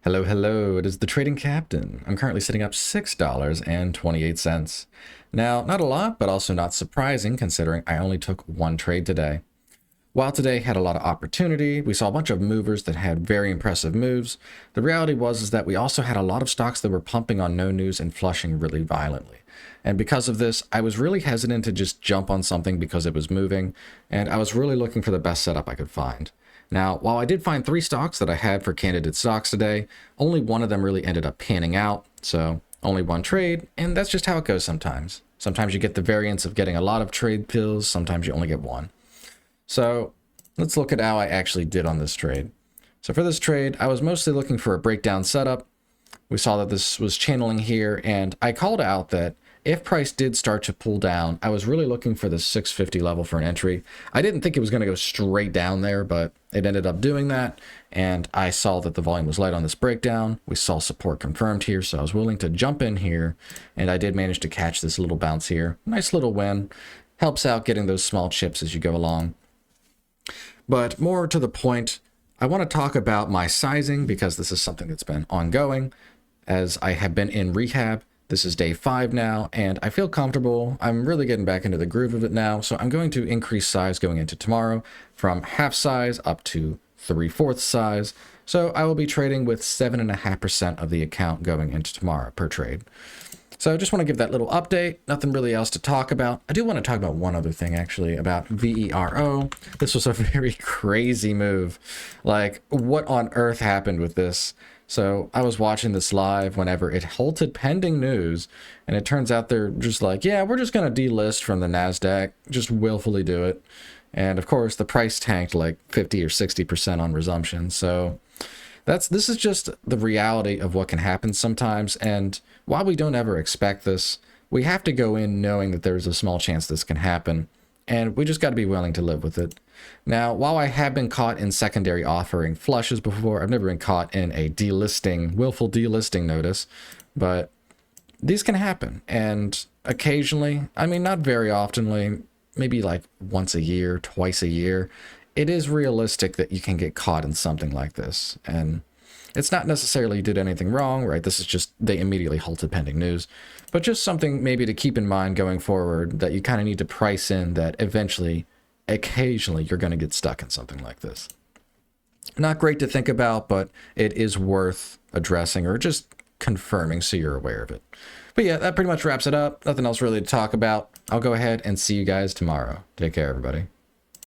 Hello, hello, it is the Trading Captain. I'm currently sitting up $6.28. Now, not a lot, but also not surprising considering I only took one trade today. While today had a lot of opportunity, we saw a bunch of movers that had very impressive moves. The reality was that we also had a lot of stocks that were pumping on no news and flushing really violently. And because of this, I was really hesitant to just jump on something because it was moving, and I was really looking for the best setup I could find. Now, while I did find 3 stocks that I had for candidate stocks today, only one of them really ended up panning out, so only one trade, and that's just how it goes sometimes. Sometimes you get the variance of getting a lot of trade pills, sometimes you only get one. So let's look at how I actually did on this trade. So for this trade, I was mostly looking for a breakdown setup. We saw that this was channeling here, and I called out that if price did start to pull down, I was really looking for the 650 level for an entry. I didn't think it was going to go straight down there, but it ended up doing that, and I saw that the volume was light on this breakdown. We saw support confirmed here, so I was willing to jump in here, and I did manage to catch this little bounce here. Nice little win. Helps out getting those small chips as you go along. But more to the point, I want to talk about my sizing because this is something that's been ongoing as I have been in rehab. This is day 5 now, and I feel comfortable. I'm really getting back into the groove of it now, so I'm going to increase size going into tomorrow from half size up to 3/4 size. So I will be trading with 7.5% of the account going into tomorrow per trade. So I just want to give that little update. Nothing really else to talk about. I do want to talk about one other thing, actually, about VERO. This was a very crazy move. Like, what on earth happened with this? So I was watching this live whenever it halted pending news, and it turns out they're just like, yeah, we're just going to delist from the NASDAQ, just willfully do it. And of course, the price tanked like 50 or 60% on resumption. So this is just the reality of what can happen sometimes. And while we don't ever expect this, we have to go in knowing that there's a small chance this can happen. And we just got to be willing to live with it. Now, while I have been caught in secondary offering flushes before, I've never been caught in a delisting, willful delisting notice, but these can happen. And occasionally, I mean, not very oftenly, maybe like once a year, twice a year, it is realistic that you can get caught in something like this. And it's not necessarily you did anything wrong, right? This is just they immediately halted pending news, but just something maybe to keep in mind going forward that you kind of need to price in that eventually, occasionally, you're going to get stuck in something like this. Not great to think about, but it is worth addressing or just confirming so you're aware of it. But yeah, that pretty much wraps it up. Nothing else really to talk about. I'll go ahead and see you guys tomorrow. Take care, everybody.